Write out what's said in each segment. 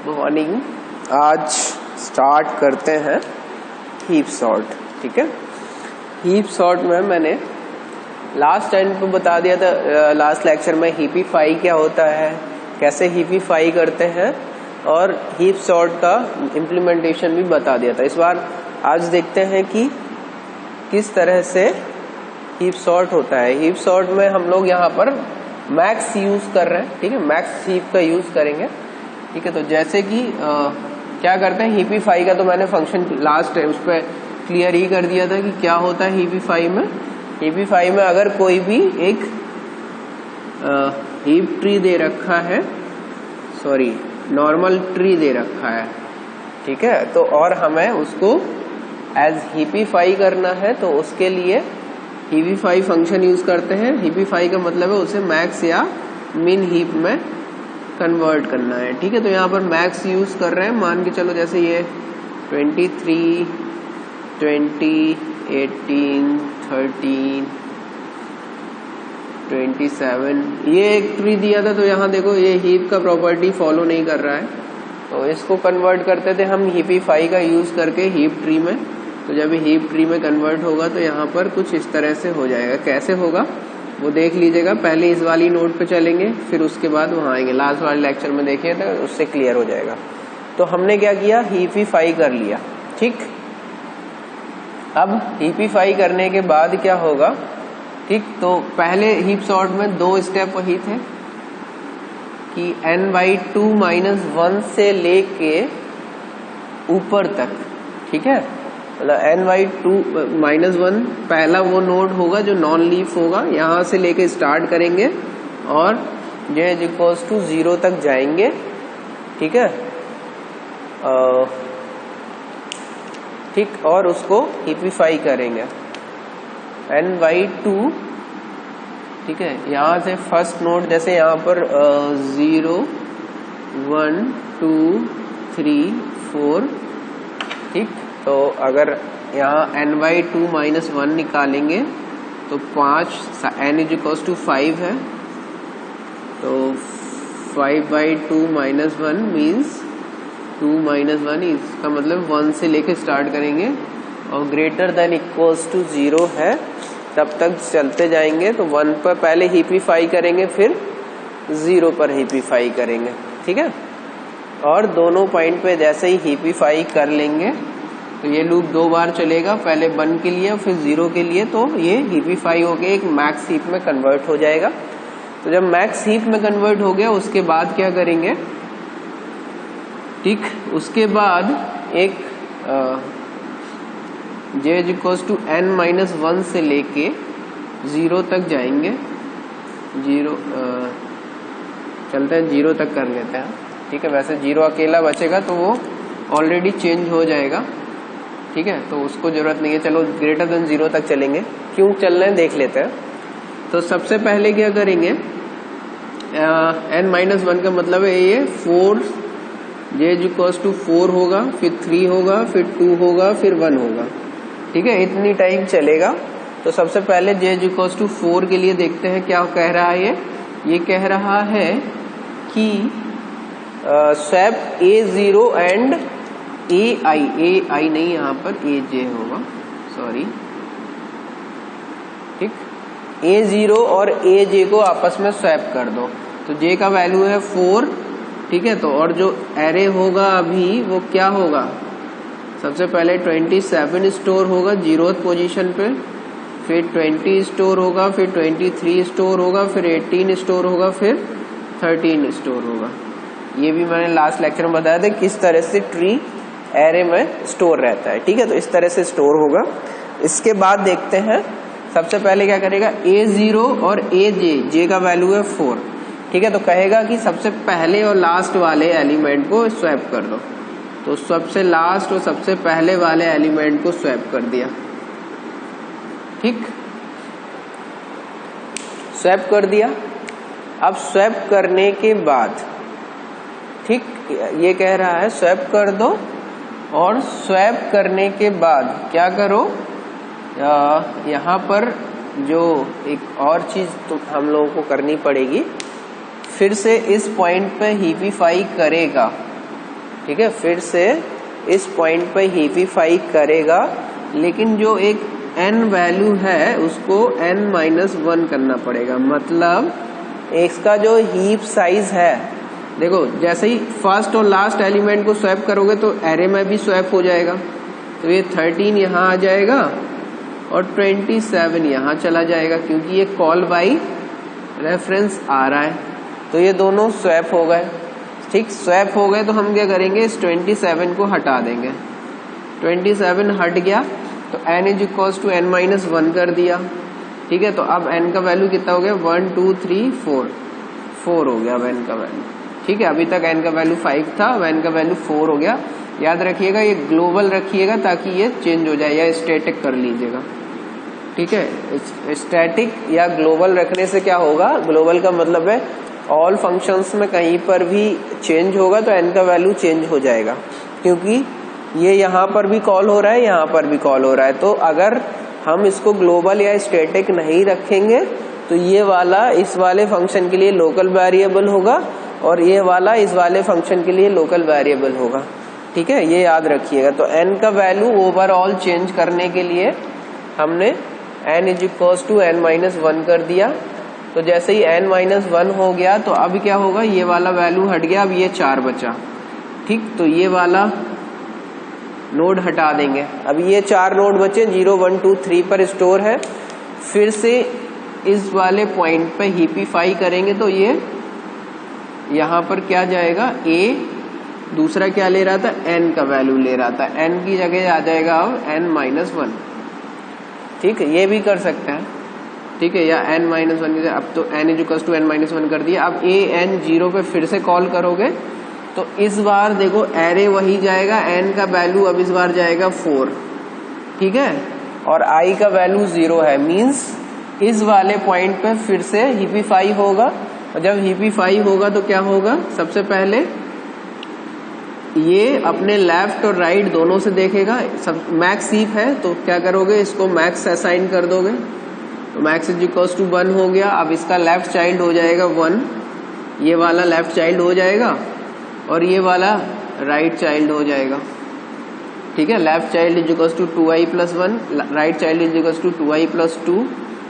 Morning. आज start करते हैं हीप सॉर्ट। ठीक है, हीप सॉर्ट में मैंने लास्ट टाइम को बता दिया था, लास्ट लेक्चर में हीपीफाई क्या होता है, कैसे हीपीफाई करते हैं और हीप सॉर्ट का इम्प्लीमेंटेशन भी बता दिया था। इस बार आज देखते हैं कि किस तरह से हीप सॉर्ट होता है। हीप सॉर्ट में हम लोग यहाँ पर मैक्स यूज कर रहे हैं। ठीक है, मैक्स हीप का यूज करेंगे। ठीक है, तो जैसे कि क्या करते हैं, हीपीफाई का तो मैंने फंक्शन लास्ट उस पर क्लियर ही कर दिया था कि क्या होता है हीपीफाई में। हीपीफाई में अगर कोई भी एक हीप ट्री दे रखा है, सॉरी नॉर्मल ट्री दे रखा है, ठीक है, तो और हमें उसको एज हीपीफाई करना है तो उसके लिए हीपीफाई फंक्शन यूज करते हैं। हीपीफाई का मतलब है उसे मैक्स या मिन हीप में कन्वर्ट करना है। ठीक है, तो यहाँ पर मैक्स यूज कर रहे हैं। मान के चलो जैसे ये 23, 20, 18, 13, 27 ये एक ट्री दिया था। तो यहाँ देखो ये हीप का प्रॉपर्टी फॉलो नहीं कर रहा है, तो इसको कन्वर्ट करते थे हम हीपीफाई का यूज करके हीप ट्री में। तो जब हीप ट्री में कन्वर्ट होगा तो यहाँ पर कुछ इस तरह से हो जाएगा। कैसे होगा वो देख लीजिएगा। पहले इस वाली नोट पे चलेंगे, फिर उसके बाद वहाँ आएंगे। लास्ट वाले लेक्चर में देखिए तो उससे क्लियर हो जाएगा। तो हमने क्या किया, हीपीफाई कर लिया। ठीक, अब हीपीफाई करने के बाद क्या होगा, ठीक, तो पहले हीप सॉर्ट में दो स्टेप वही थे कि n/2 - 1 से लेके ऊपर तक। ठीक है, मतलब n/2 - 1 पहला वो नोड होगा जो नॉन लीफ होगा, यहाँ से लेके स्टार्ट करेंगे और j=0 तक जाएंगे। ठीक है, ठीक, और उसको हीपीफाई करेंगे n/2। ठीक है, यहाँ से फर्स्ट नोड जैसे यहाँ पर 0, 1, 2, 3, 4। ठीक, तो अगर यहाँ n/2 - 1 निकालेंगे तो 5, n=5 है, तो 5/2 - 1 मीन्स 2 - 1, इसका मतलब 1 से लेके स्टार्ट करेंगे और ग्रेटर देन इक्वल्स टू 0 है तब तक चलते जाएंगे। तो 1 पर पहले हीपीफाई करेंगे, फिर 0 पर हीपीफाई करेंगे। ठीक है, और दोनों पॉइंट पे जैसे ही हीपीफाई कर लेंगे तो ये लूप 2 बार चलेगा, पहले 1 के लिए फिर 0 के लिए। तो ये हीपीफाई होके एक मैक्स हीप में कन्वर्ट हो जाएगा। तो जब मैक्स हीप में कन्वर्ट हो गया उसके बाद क्या करेंगे, ठीक, उसके बाद एक j=n-1 से लेके 0 तक जाएंगे। 0 चलते हैं 0 तक कर लेते हैं। ठीक है, वैसे 0 अकेला बचेगा तो वो ऑलरेडी चेंज हो जाएगा। ठीक है, तो उसको जरूरत नहीं है। चलो ग्रेटर देन 0 तक चलेंगे, क्यों चल रहे हैं देख लेते हैं। तो सबसे पहले क्या करेंगे, n-1 का मतलब है ये 4, j=4 होगा, फिर 3 होगा, फिर 2 होगा, फिर 1 होगा। ठीक है, इतनी टाइम चलेगा। तो सबसे पहले j=4 के लिए देखते हैं क्या कह रहा है। ये कह रहा है कि स्वैप A0 एंड AI नहीं, यहाँ पर AJ होगा, सॉरी। ठीक, A0 और AJ को आपस में स्वैप कर दो। तो J का वैल्यू है 4। ठीक है, तो और जो एरे होगा अभी वो क्या होगा, सबसे पहले 27 स्टोर होगा 0th पोजीशन पे, फिर 20 स्टोर होगा, फिर 23 स्टोर होगा, फिर 18 स्टोर होगा, फिर 13 स्टोर होगा। ये भी मैंने लास्ट लेक्चर में बताया था किस तरह से ट्री एरे में स्टोर रहता है। ठीक है, तो इस तरह से स्टोर होगा। इसके बाद देखते हैं, सबसे पहले क्या करेगा, A0 और J का वैल्यू है 4। ठीक है, तो कहेगा कि सबसे पहले और लास्ट वाले एलिमेंट को स्वैप कर दो। तो सबसे लास्ट और सबसे पहले वाले एलिमेंट को स्वैप कर दिया। ठीक, स्वैप कर दिया। अब स्वैप करने के बाद, ठीक, ये कह रहा है स्वैप कर दो, और स्वैप करने के बाद क्या करो, यहाँ पर जो एक और चीज तो हम लोगों को करनी पड़ेगी, फिर से इस पॉइंट पे हीपीफाई करेगा। ठीक है, फिर से इस पॉइंट पे हीपिफाई करेगा, लेकिन जो एक n वैल्यू है उसको n-1 करना पड़ेगा। मतलब इसका जो हीप साइज है, देखो जैसे ही फर्स्ट और लास्ट एलिमेंट को स्वैप करोगे तो एरे में भी स्वैप हो जाएगा। तो ये 13 यहाँ आ जाएगा और 27 यहाँ चला जाएगा, क्योंकि ये कॉल बाई रेफरेंस आ रहा है। तो ये दोनों स्वैप हो गए। ठीक, स्वैप हो गए तो हम क्या करेंगे, इस 27 को हटा देंगे। 27 हट गया तो n = n-1 कर दिया। ठीक है, तो अब n का वैल्यू कितना हो गया, 1 2 3 4 हो गया अब n का वैल्यू। ठीक है, अभी तक n का वैल्यू 5 था, अब n का वैल्यू 4 हो गया। याद रखिएगा ये ग्लोबल रखिएगा ताकि ये चेंज हो जाए, या स्टैटिक कर लीजिएगा। ठीक है, स्टैटिक या ग्लोबल रखने से क्या होगा, ग्लोबल का मतलब है ऑल फंक्शंस में कहीं पर भी चेंज होगा तो n का वैल्यू चेंज हो जाएगा, क्योंकि ये यहाँ पर भी कॉल हो रहा है, यहाँ पर भी कॉल हो रहा है। तो अगर हम इसको ग्लोबल या स्टैटिक नहीं रखेंगे तो ये वाला इस वाले फंक्शन के लिए लोकल वेरिएबल होगा और ये वाला इस वाले फंक्शन के लिए लोकल वेरिएबल होगा। ठीक है, ये याद रखिएगा। तो n का वैल्यू ओवरऑल चेंज करने के लिए हमने n = n-1 कर दिया। तो जैसे ही n-1 हो गया तो अब क्या होगा, ये वाला वैल्यू हट गया, अब ये 4 बचा। ठीक, तो ये वाला नोड हटा देंगे। अब ये 4 नोड बचे, 0 1 2 3 पर स्टोर है। फिर से इस वाले पॉइंट पे हीपिफाई करेंगे तो ये यहाँ पर क्या जाएगा, a दूसरा क्या ले रहा था, n का वैल्यू ले रहा था, n की जगह आ जाएगा अब n-1। ठीक है, ये भी कर सकते हैं। ठीक है, या n-1 की, अब तो n = n-1 कर दिया। अब a n 0 पे फिर से कॉल करोगे तो इस बार देखो एरे वही जाएगा, n का वैल्यू अब इस बार जाएगा 4। ठीक है, और i का वैल्यू 0 है, मींस इस वाले पॉइंट पे फिर से हीपिफाई होगा। और जब हीपिफाई होगा तो क्या होगा, सबसे पहले ये अपने लेफ्ट और राइट दोनों से देखेगा। सब मैक्स हीप है तो क्या करोगे, इसको मैक्स असाइन कर दोगे, तो मैक्स = 1 हो गया। अब इसका लेफ्ट चाइल्ड हो जाएगा 1, ये वाला लेफ्ट चाइल्ड हो जाएगा और ये वाला राइट चाइल्ड हो जाएगा। ठीक है, left child = 2i + 1, right child = 2i + 2।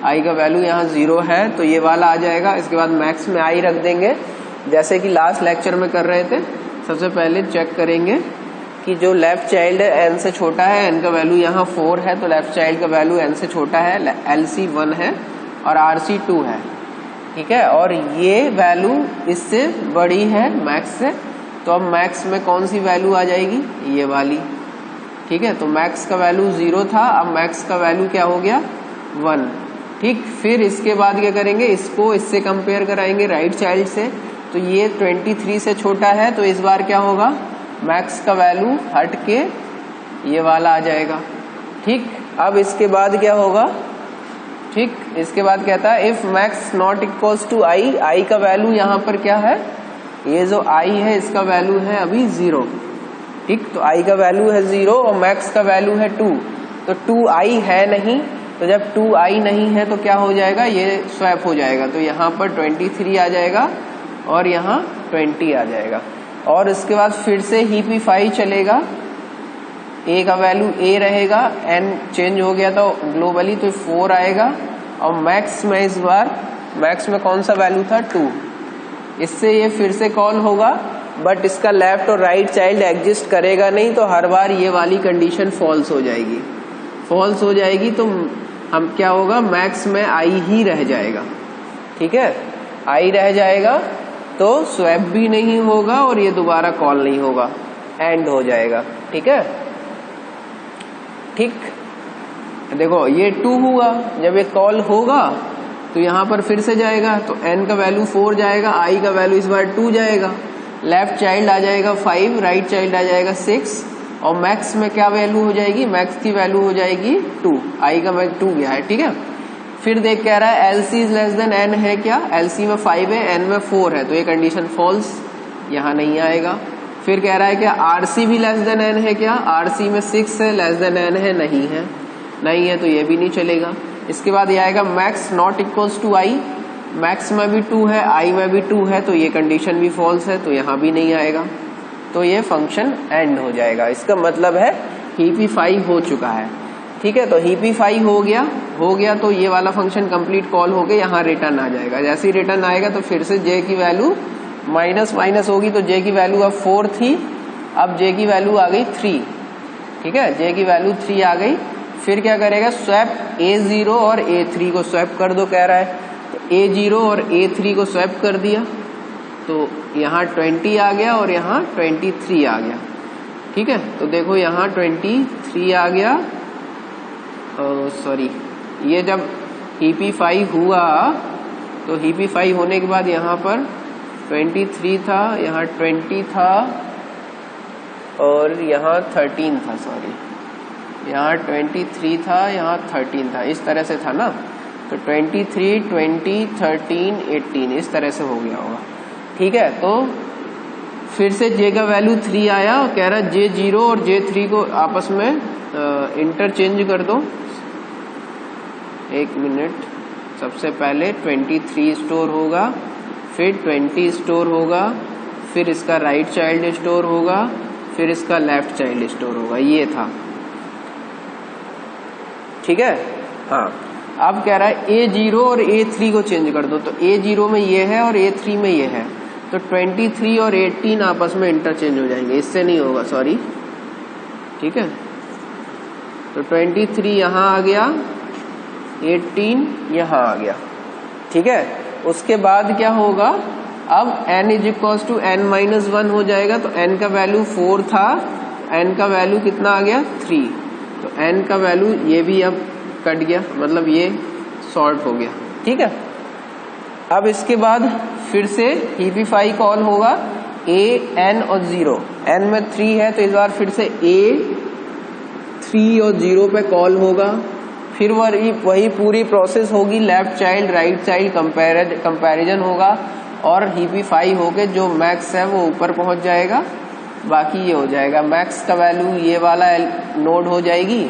i का वैल्यू यहाँ 0 है तो ये वाला आ जाएगा। इसके बाद मैक्स में i रख देंगे, जैसे कि लास्ट लेक्चर में कर रहे थे। सबसे पहले चेक करेंगे कि जो लेफ्ट चाइल्ड है n से छोटा है, n का वैल्यू यहाँ 4 है तो लेफ्ट चाइल्ड का वैल्यू n से छोटा है, LC 1 है और RC 2 है। ठीक है, और ये वैल्यू इससे बड़ी है मैक्स से, तो अब मैक्स में कौन सी वैल्यू आ जाएगी, ये वाली। ठीक है, तो मैक्स का वैल्यू 0 था, अब मैक्स का वैल्यू क्या हो गया, 1। ठीक, फिर इसके बाद क्या करेंगे, इसको इससे कंपेयर कराएंगे राइट चाइल्ड से, तो ये 23 से छोटा है तो इस बार क्या होगा, मैक्स का वैल्यू हट के ये वाला आ जाएगा। ठीक, अब इसके बाद क्या होगा, ठीक, इसके बाद कहता है इफ मैक्स ≠ i का वैल्यू यहाँ पर क्या है, ये जो i है इसका वैल्यू है अभी 0। ठीक, तो i का वैल्यू है 0 और मैक्स का वैल्यू है 2, तो 2i है नहीं, तो जब 2i नहीं है तो क्या हो जाएगा, ये स्वैप हो जाएगा। तो यहाँ पर 23 आ जाएगा और यहाँ 20 आ जाएगा। और इसके बाद फिर से हीपिफाई चलेगा, a का वैल्यू a रहेगा, n चेंज हो गया तो ग्लोबली तो 4 आएगा और मैक्स में इस बार मैक्स में कौन सा वैल्यू था, 2। इससे ये फिर से कॉल होगा, बट इसका लेफ्ट और राइट चाइल्ड एग्जिस्ट करेगा नहीं, तो हर बार ये वाली कंडीशन फॉल्स हो जाएगी। फॉल्स हो जाएगी तो हम क्या होगा, मैक्स में i ही रह जाएगा। ठीक है, i रह जाएगा तो स्वैप भी नहीं होगा और ये दोबारा कॉल नहीं होगा, एंड हो जाएगा। ठीक है, ठीक, देखो ये 2 हुआ, जब ये कॉल होगा तो यहाँ पर फिर से जाएगा, तो n का वैल्यू 4 जाएगा, i का वैल्यू इस बार 2 जाएगा, लेफ्ट चाइल्ड आ जाएगा 5, राइट चाइल्ड आ जाएगा 6 और मैक्स में क्या वैल्यू हो जाएगी, मैक्स की वैल्यू हो जाएगी 2, i का वैल्यू 2 गया है। ठीक है, फिर देख कह रहा है LC n है क्या, LC में 5 है, n में 4 है, तो ये कंडीशन फॉल्स, यहाँ नहीं आएगा। फिर कह रहा है क्या RC भी n है क्या, RC में 6 है, n है, नहीं है तो ये भी नहीं चलेगा। इसके बाद ये आएगा मैक्स ≠ i, मैक्स में भी 2 है, i में भी 2 है, तो ये कंडीशन भी फॉल्स है, तो यहाँ भी नहीं आएगा। तो ये फंक्शन एंड हो जाएगा। इसका मतलब है हीपीफाई हो चुका है। ठीक है, तो हीपीफाई हो गया तो ये वाला फंक्शन कंप्लीट कॉल हो गया, यहाँ रिटर्न आ जाएगा। जैसे ही रिटर्न आएगा तो फिर से जे की वैल्यू माइनस माइनस होगी, तो जे की वैल्यू अब 4 थी, अब जे की वैल्यू आ गई 3। ठीक है, जे की वैल्यू 3 आ गई। फिर क्या करेगा, स्वैप A0 और A3 को स्वैप कर दो कह रहा है, तो A0 और A3 को स्वैप कर दिया, तो यहाँ 20 आ गया और यहाँ 23 आ गया। ठीक है, तो देखो यहाँ 23 आ गया, सॉरी, ये जब हीपीफाई हुआ तो हीपीफाई होने के बाद यहाँ पर 23 था, यहाँ 20 था और यहाँ 13 था, सॉरी, यहाँ 23 था, यहाँ 13 था, इस तरह से था ना। तो 23, 20, 13, 18 इस तरह से हो गया होगा। ठीक है, तो फिर से जे का वैल्यू 3 आया और कह रहा है J0 और J3 को आपस में इंटरचेंज कर दो। एक मिनट, सबसे पहले 23 स्टोर होगा, फिर 20 स्टोर होगा, फिर इसका राइट चाइल्ड स्टोर होगा, फिर इसका लेफ्ट चाइल्ड स्टोर होगा, ये था। ठीक है, हाँ, अब कह रहा है A0 और A3 को चेंज कर दो, तो A0 में ये है और A3 में ये है, तो 23 और 18 आपस में इंटरचेंज हो जाएंगे, इससे नहीं होगा, सॉरी। ठीक है, तो 23 यहाँ आ गया, 18 यहाँ आ गया। ठीक है, उसके बाद क्या होगा, अब n is equals to n-1 हो जाएगा, तो n का वैल्यू 4 था, n का वैल्यू कितना आ गया 3, तो n का वैल्यू ये भी अब कट गया, मतलब ये सॉल्व हो गया। ठीक है, अब इसके बाद फिर से हीपीफाई कॉल होगा a, n और 0, n में 3 है तो इस बार फिर से a 3 और 0 पे कॉल होगा, फिर वही पूरी प्रोसेस होगी, left child right child comparison होगा और हीपीफाई होके जो मैक्स है वो ऊपर पहुंच जाएगा, बाकी ये हो जाएगा। मैक्स का वैल्यू ये वाला नोड हो जाएगी,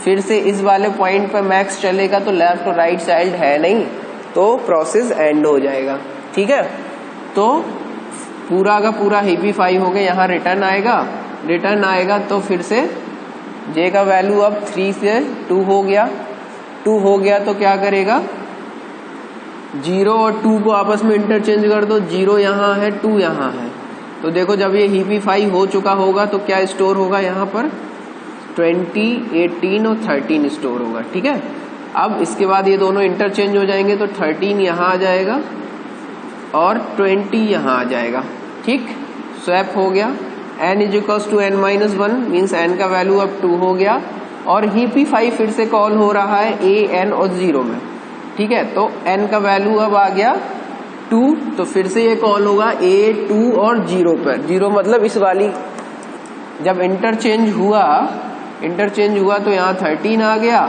फिर से इस वाले पॉइंट पे मैक्स चलेगा तो लेफ्ट और राइट चाइल्ड है नहीं, तो प्रोसेस एंड हो जाएगा। ठीक है, तो पूरा का पूरा हीपीफाई हो गया, यहाँ रिटर्न आएगा तो फिर से जे का वैल्यू अब 3 से 2 हो गया तो क्या करेगा, 0 और 2 को आपस में इंटरचेंज कर दो, 0 यहाँ है 2 यहाँ है, तो देखो जब ये हीपीफाई हो चुका होगा तो क्या स्टोर होगा, यहाँ पर 20, 18 और 13 स्टोर होगा। ठीक है, अब इसके बाद ये दोनों इंटरचेंज हो जाएंगे, तो 13 यहाँ आ जाएगा और 20 यहाँ आ जाएगा। ठीक, स्वैप हो गया, n is equals to n-1 means n का वैल्यू अब 2 हो गया और हीपीफाई फिर से कॉल हो रहा है a, n और 0 में। ठीक है, तो n का वैल्यू अब आ गया 2, तो फिर से ये कॉल होगा a, 2 और 0 पर। 0 मतलब इस वाली, जब इंटरचेंज हुआ तो यहाँ 13 आ गया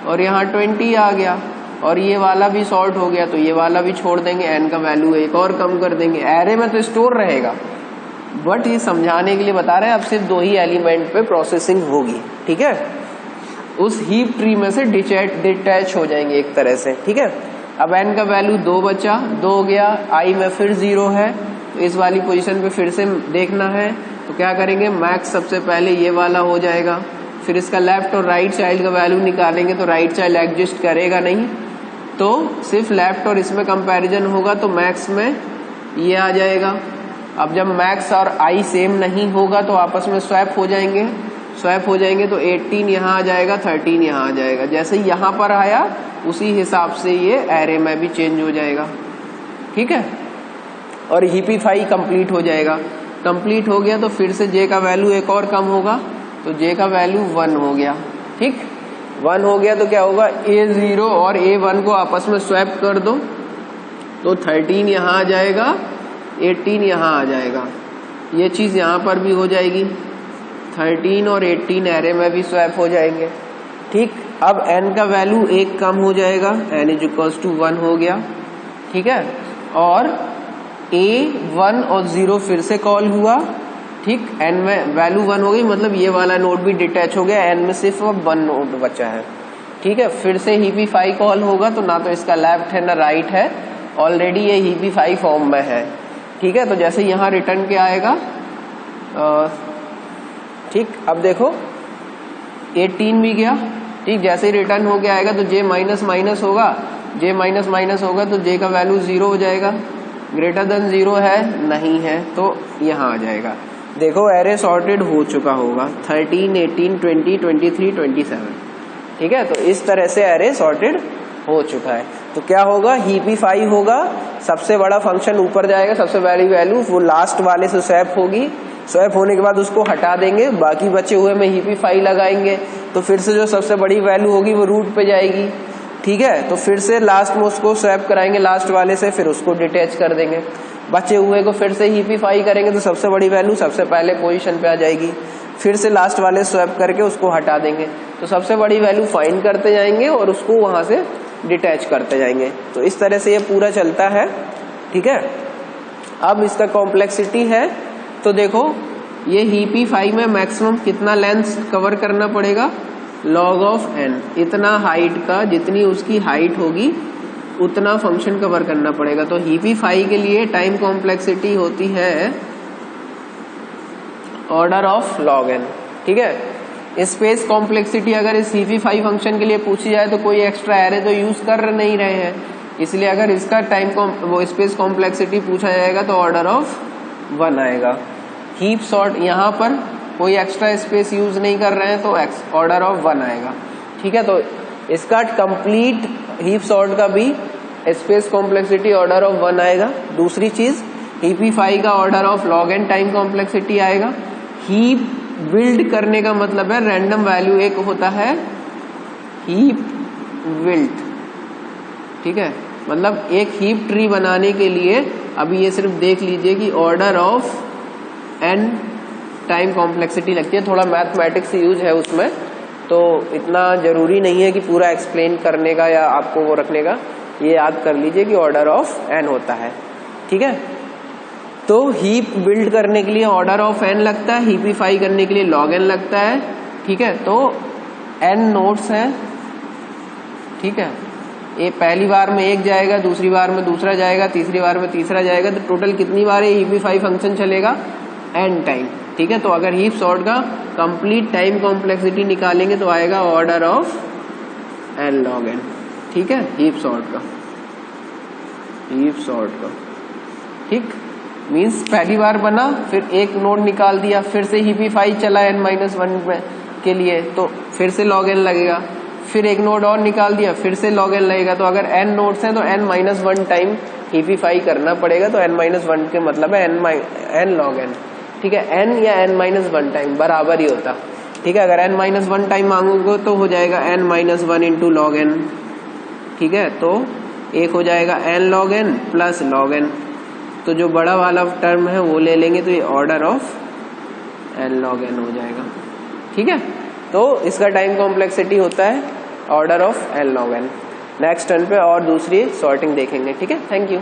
और यहाँ 20 आ गया और ये वाला भी सॉर्ट हो गया, तो ये वाला भी छोड़ देंगे, n का वैल्यू एक और कम कर देंगे। एरे में तो स्टोर रहेगा, बट ये समझाने के लिए बता रहे हैं, अब सिर्फ 2 ही एलिमेंट पे प्रोसेसिंग होगी। ठीक है, उस हीप ट्री में से डिटैच हो जाएंगे एक तरह से। ठीक है, अब n का वैल्यू 2 बचा, 2 हो गया, i में फिर 0 है, तो इस वाली पोजीशन पे फिर से देखना है, तो क्या करेंगे, मैक्स सबसे पहले ये वाला हो जाएगा, फिर इसका लेफ्ट और राइट चाइल्ड का वैल्यू निकालेंगे, तो राइट चाइल्ड एग्जिस्ट करेगा नहीं, तो सिर्फ लेफ्ट और इसमें कंपैरिजन होगा, तो मैक्स में ये आ जाएगा। अब जब मैक्स और i सेम नहीं होगा तो आपस में स्वैप हो जाएंगे, तो 18 यहाँ आ जाएगा, 13 यहाँ आ जाएगा। जैसे यहाँ पर आया उसी हिसाब से ये एरे में भी चेंज हो जाएगा। ठीक है, और हीपीफाई कंप्लीट हो जाएगा। कंप्लीट हो गया तो फिर से जे का वैल्यू एक और कम होगा, तो जे का वैल्यू 1 हो गया। ठीक, 1 हो गया तो क्या होगा, A0 और A1 को आपस में स्वैप कर दो, तो 13 यहाँ आ जाएगा, 18 यहाँ आ जाएगा। ये चीज यहाँ पर भी हो जाएगी, 13 और 18 एरे में भी स्वैप हो जाएंगे। ठीक, अब n का वैल्यू 1 कम हो जाएगा, n इज इक्वल्स टू 1 हो गया। ठीक है, और a 1 और 0 फिर से कॉल हुआ। ठीक, n में वैल्यू 1 हो गई, मतलब ये वाला नोड भी डिटैच हो गया, n में सिर्फ अब 1 नोड बचा है। ठीक है, फिर से हीपीफाई कॉल होगा, तो ना तो इसका लेफ्ट है ना राइट है, ऑलरेडी ये हीपीफाई फॉर्म में है। ठीक है, तो जैसे यहाँ रिटर्न क्या आएगा, ठीक, अब देखो 18 भी गया। ठीक, जैसे ही रिटर्न होके आएगा तो j माइनस माइनस होगा, j माइनस माइनस होगा तो j का वैल्यू 0 हो जाएगा। ग्रेटर देन 0 है, नहीं है, तो यहाँ आ जाएगा। देखो एरे सॉर्टेड हो चुका होगा 13, 18, 20, 23, 27। ठीक है, तो इस तरह से एरे सॉर्टेड हो चुका है। तो क्या होगा, हीपीफाई होगा, सबसे बड़ा फंक्शन ऊपर जाएगा, सबसे बड़ी वैल्यू वो लास्ट वाले से स्वैप होगी, स्वैप होने के बाद उसको हटा देंगे, बाकी बचे हुए में हीपीफाई लगाएंगे, तो फिर से जो सबसे बड़ी वैल्यू होगी वो रूट पे जाएगी। ठीक है, तो फिर से लास्ट में उसको स्वैप कराएंगे लास्ट वाले से, फिर उसको डिटैच कर देंगे, बचे हुए को फिर से हीपीफाई करेंगे तो सबसे बड़ी वैल्यू सबसे पहले पोजीशन पे आ जाएगी, फिर से लास्ट वाले स्वैप करके उसको हटा देंगे, तो सबसे बड़ी वैल्यू फाइंड करते जाएंगे और उसको वहां से डिटैच करते जाएंगे। तो इस तरह से ये पूरा चलता है। ठीक है, अब इसका कॉम्प्लेक्सिटी है, तो देखो ये हीपीफाई में मैक्सिमम कितना लेंथ कवर करना पड़ेगा, log ऑफ n, इतना हाइट का, जितनी उसकी हाइट होगी उतना फंक्शन कवर करना पड़ेगा। तो हीपीफाई के लिए टाइम कॉम्प्लेक्सिटी होती है ऑर्डर ऑफ log n। ठीक है, स्पेस कॉम्प्लेक्सिटी अगर इस हीपीफाई फंक्शन के लिए पूछी जाए तो कोई एक्स्ट्रा एरे तो यूज कर नहीं रहे हैं, इसलिए अगर इसका वो स्पेस कॉम्प्लेक्सिटी पूछा जाएगा तो ऑर्डर ऑफ 1 आएगा। हीप सॉर्ट यहाँ पर कोई एक्स्ट्रा स्पेस यूज नहीं कर रहे हैं तो ऑर्डर ऑफ 1 आएगा। ठीक है, तो इसका कंप्लीट हीप सॉर्ट का भी स्पेस कॉम्प्लेक्सिटी ऑर्डर ऑफ 1 आएगा। दूसरी चीज, हीपीफाई का order of log n time complexity आएगा। हीप बिल्ड करने का मतलब है रैंडम वैल्यू एक होता है हीप विल्ट। ठीक है, मतलब एक हीप ट्री बनाने के लिए अभी ये सिर्फ देख लीजिए कि order of n time complexity लगती है। थोड़ा मैथमेटिक्स यूज है उसमें, तो इतना जरूरी नहीं है कि पूरा एक्सप्लेन करने का या आपको वो रखने का, ये याद कर लीजिए कि ऑर्डर ऑफ n होता है। ठीक है, तो हीप बिल्ड करने के लिए ऑर्डर ऑफ n लगता है, हीपीफाई करने के लिए log n लगता है। ठीक है, तो n नोड्स हैं। ठीक है, ये पहली बार में एक जाएगा, दूसरी बार में दूसरा जाएगा, तीसरी बार में तीसरा जाएगा, तो टोटल कितनी बार ये हीपीफाई फंक्शन चलेगा, n टाइम। ठीक है, तो अगर हीप सॉर्ट का कंप्लीट टाइम कॉम्प्लेक्सिटी निकालेंगे तो आएगा order of n log n। ठीक है, हीप सॉर्ट का, ठीक, मीन्स पहली बार बना, फिर एक नोड निकाल दिया, फिर से हीपीफाई चला n-1 के लिए तो फिर से log n लगेगा, फिर एक नोड और निकाल दिया, फिर से log n लगेगा। तो अगर n नोड्स हैं तो n-1 टाइम हीपीफाई करना पड़ेगा, तो n-1 के मतलब है n log n। ठीक है, n या n-1 टाइम बराबर ही होता। ठीक है, अगर n-1 टाइम मांगोगे तो हो जाएगा n-1 इंटू log n। ठीक है, तो एक हो जाएगा n log n plus log n, तो जो बड़ा वाला टर्म है वो ले लेंगे तो ये order of n log n हो जाएगा। ठीक है, तो इसका टाइम कॉम्प्लेक्सिटी होता है order of n log n। Next turn पे और दूसरी सॉर्टिंग देखेंगे। ठीक है, थैंक यू।